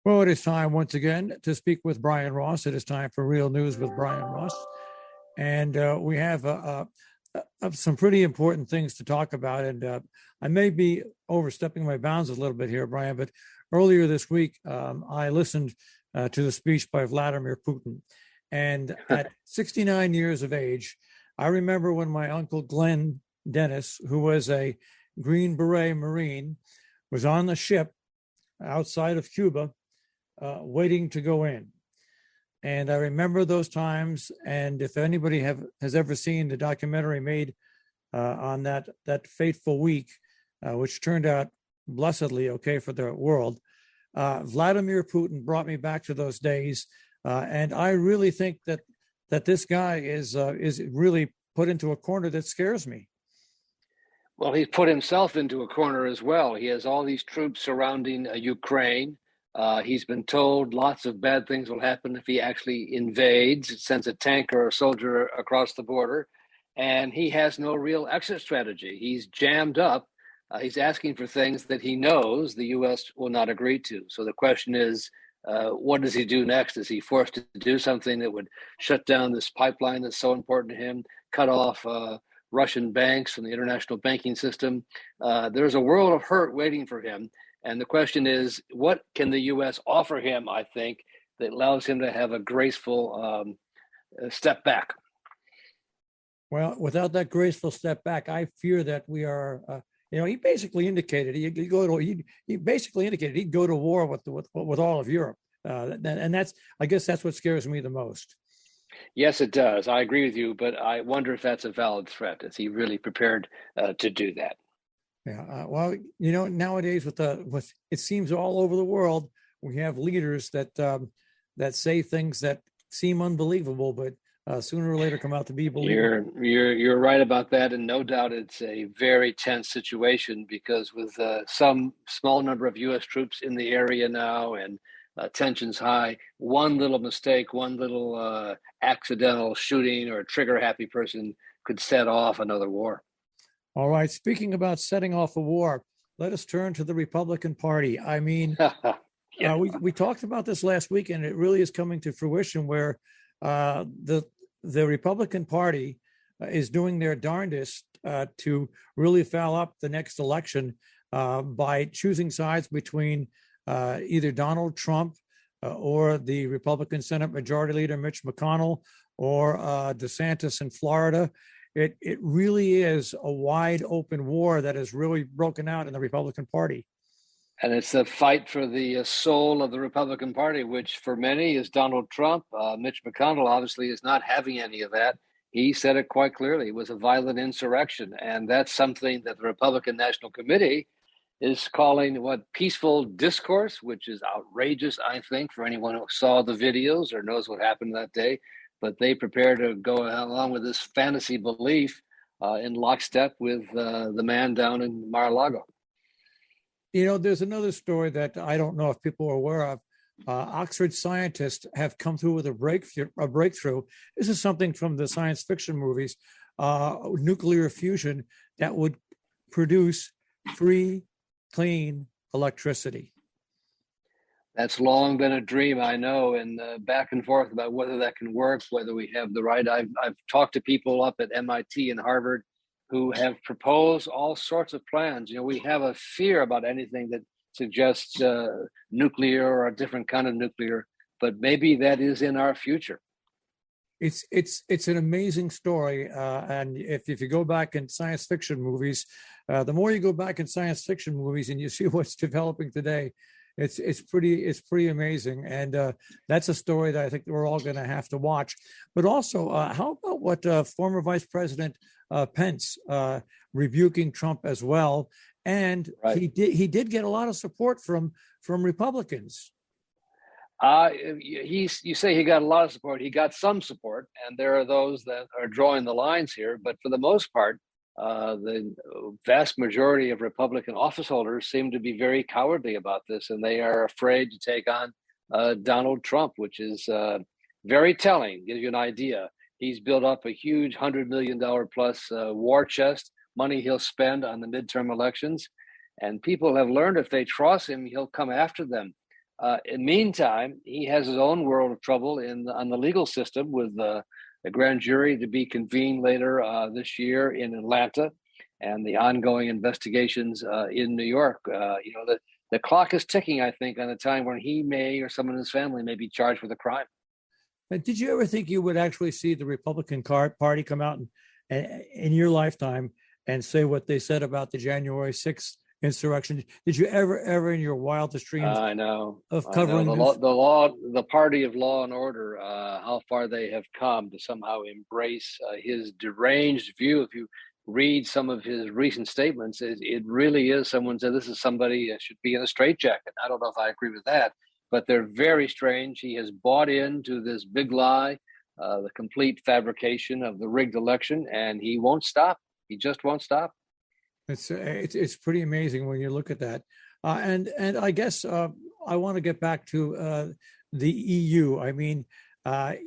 Well, it is time once again to speak with Brian Ross. It is time for Real News with Brian Ross. And we have some pretty important things to talk about. And I may be overstepping my bounds a little bit here, Brian, but earlier this week, I listened to the speech by Vladimir Putin. And at 69 years of age, I remember when my uncle Glenn Dennis, who was a Green Beret Marine, was on the ship outside of Cuba, waiting to go in. And I remember those times. And if anybody has ever seen the documentary made on that fateful week, which turned out blessedly okay for the world, Vladimir Putin brought me back to those days. And I really think that this guy is really put into a corner that scares me. Well, he's put himself into a corner as well. He has all these troops surrounding Ukraine. He's been told lots of bad things will happen if he actually invades, sends a tank or a soldier across the border, and he has no real exit strategy. He's jammed up. He's asking for things that he knows the U.S. will not agree to. So the question is, what does he do next? Is he forced to do something that would shut down this pipeline that's so important to him, cut off Russian banks from the international banking system? There's a world of hurt waiting for him. And the question is, what can the U.S. offer him, I think, that allows him to have a graceful step back? Well, without that graceful step back, I fear that we are, he basically indicated he'd go to war with all of Europe. And I guess that's what scares me the most. Yes, it does. I agree with you, but I wonder if that's a valid threat. Is he really prepared to do that? Yeah. Well, nowadays with it seems all over the world, we have leaders that say things that seem unbelievable, but sooner or later come out to be believable. You're right about that, and no doubt it's a very tense situation because with some small number of U.S. troops in the area now and tensions high, one little mistake, one little accidental shooting or a trigger-happy person could set off another war. All right. Speaking about setting off a war, let us turn to the Republican Party. I mean, we talked about this last week, and it really is coming to fruition where the Republican Party is doing their darndest to really foul up the next election by choosing sides between either Donald Trump or the Republican Senate Majority Leader Mitch McConnell or DeSantis in Florida. It really is a wide open war that has really broken out in the Republican Party. And it's a fight for the soul of the Republican Party, which for many is Donald Trump. Mitch McConnell obviously is not having any of that. He said it quite clearly. It was a violent insurrection. And that's something that the Republican National Committee is calling peaceful discourse, which is outrageous, I think, for anyone who saw the videos or knows what happened that day. But they prepare to go along with this fantasy belief in lockstep with the man down in Mar-a-Lago. There's another story that I don't know if people are aware of. Oxford scientists have come through with a breakthrough. This is something from the science fiction movies, nuclear fusion that would produce free, clean electricity. That's long been a dream, I know, and back and forth about whether that can work, whether we have the right. I've talked to people up at MIT and Harvard who have proposed all sorts of plans. We have a fear about anything that suggests nuclear or a different kind of nuclear, but maybe that is in our future. It's an amazing story, and if you go back in science fiction movies, the more you go back in science fiction movies and you see what's developing today, it's pretty amazing, and that's a story that I think we're all going to have to watch. But also, how about what former Vice President Pence rebuking Trump as well, and right. he did get a lot of support from Republicans. You say he got a lot of support. He got some support, and there are those that are drawing the lines here. But for the most part, the vast majority of Republican office holders seem to be very cowardly about this, and they are afraid to take on Donald Trump, which is very telling. Gives you an idea. He's built up a huge $100 million plus war chest, money he'll spend on the midterm elections. And people have learned if they trust him, he'll come after them. In the meantime, he has his own world of trouble on the legal system with a grand jury to be convened later this year in Atlanta, and the ongoing investigations in New York. The clock is ticking, I think, on a time when he may, or someone in his family may be charged with a crime. But did you ever think you would actually see the Republican Party come out and in your lifetime and say what they said about the January 6th insurrection? Did you ever in your wildest dreams of covering the party of law and order, how far they have come to somehow embrace his deranged view? If you read some of his recent statements, it really is, someone said this is somebody that should be in a straitjacket. I don't know if I agree with that, but they're very strange. He has bought into this big lie, the complete fabrication of the rigged election, and he won't stop. He just won't stop. It's pretty amazing when you look at that. And I guess I want to get back to the EU. I mean,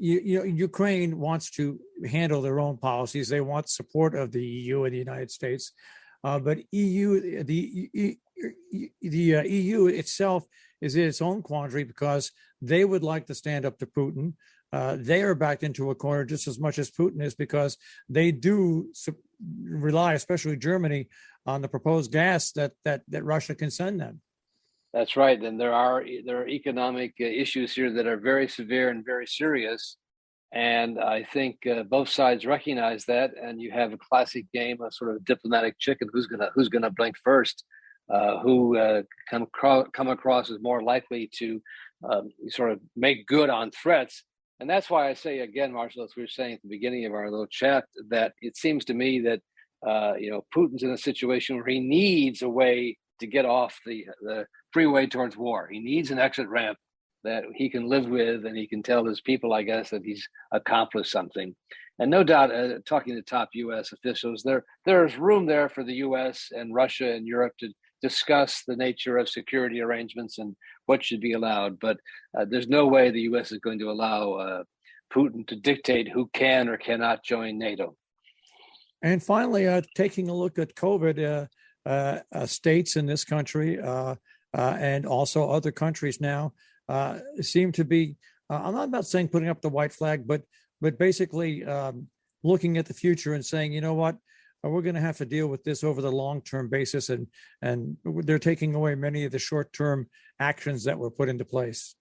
Ukraine wants to handle their own policies. They want support of the EU and the United States, but the EU itself is in its own quandary because they would like to stand up to Putin. They are backed into a corner just as much as Putin is because they do rely, especially Germany, on the proposed gas that Russia can send them. That's right, and there are economic issues here that are very severe and very serious, and I think both sides recognize that. And you have a classic game of sort of diplomatic chicken: who's gonna blink first, who come across as more likely to sort of make good on threats. And that's why I say again, Marshall, as we were saying at the beginning of our little chat, that it seems to me that Putin's in a situation where he needs a way to get off the freeway towards war. He needs an exit ramp that he can live with, and he can tell his people, I guess, that he's accomplished something. And no doubt, talking to top U.S. officials, there's room there for the U.S. and Russia and Europe to discuss the nature of security arrangements and what should be allowed. But there's no way the U.S. is going to allow Putin to dictate who can or cannot join NATO. And finally, taking a look at COVID, states in this country and also other countries now seem to be, I'm not about saying putting up the white flag, but basically looking at the future and saying, you know what, we're going to have to deal with this over the long-term basis. And they're taking away many of the short-term actions that were put into place.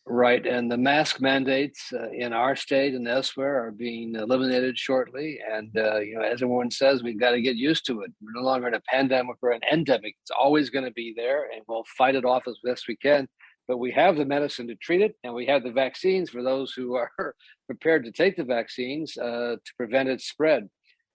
Right. And the mask mandates in our state and elsewhere are being eliminated shortly. And, as everyone says, we've got to get used to it. We're no longer in a pandemic or an endemic. It's always going to be there, and we'll fight it off as best we can. But we have the medicine to treat it, and we have the vaccines for those who are prepared to take the vaccines to prevent its spread.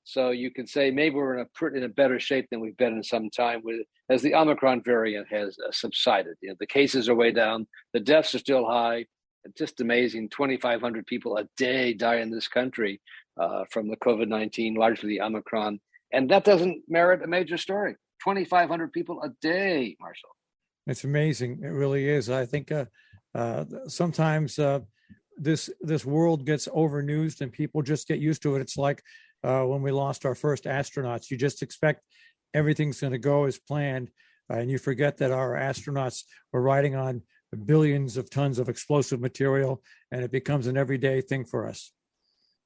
So you can say maybe we're in a better shape than we've been in some time as the Omicron variant has subsided. The cases are way down. The deaths are still high. It's just amazing. 2,500 people a day die in this country from the COVID-19, largely the Omicron. And that doesn't merit a major story. 2,500 people a day, Marshall. It's amazing. It really is. I think sometimes this world gets overnewsed and people just get used to it. It's like when we lost our first astronauts. You just expect everything's going to go as planned, and you forget that our astronauts were riding on billions of tons of explosive material, and it becomes an everyday thing for us.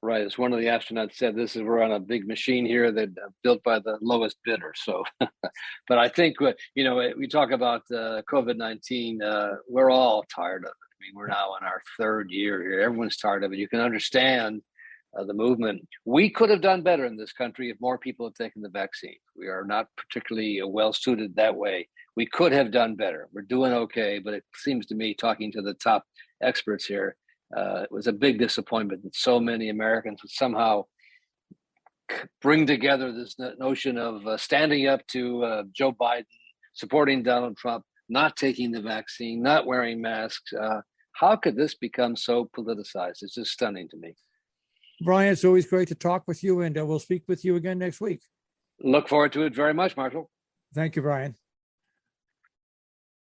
Right. As one of the astronauts said, we're on a big machine here that built by the lowest bidder. So, but I think, we talk about COVID-19, we're all tired of it. I mean, we're now in our third year here. Everyone's tired of it. You can understand the movement. We could have done better in this country if more people had taken the vaccine. We are not particularly well suited that way. We could have done better. We're doing okay, but it seems to me, talking to the top experts here, it was a big disappointment that so many Americans would somehow bring together this notion of standing up to Joe Biden, supporting Donald Trump, not taking the vaccine, not wearing masks. How could this become so politicized? It's just stunning to me. Brian, it's always great to talk with you, and we'll speak with you again next week. Look forward to it very much, Marshall. Thank you, Brian.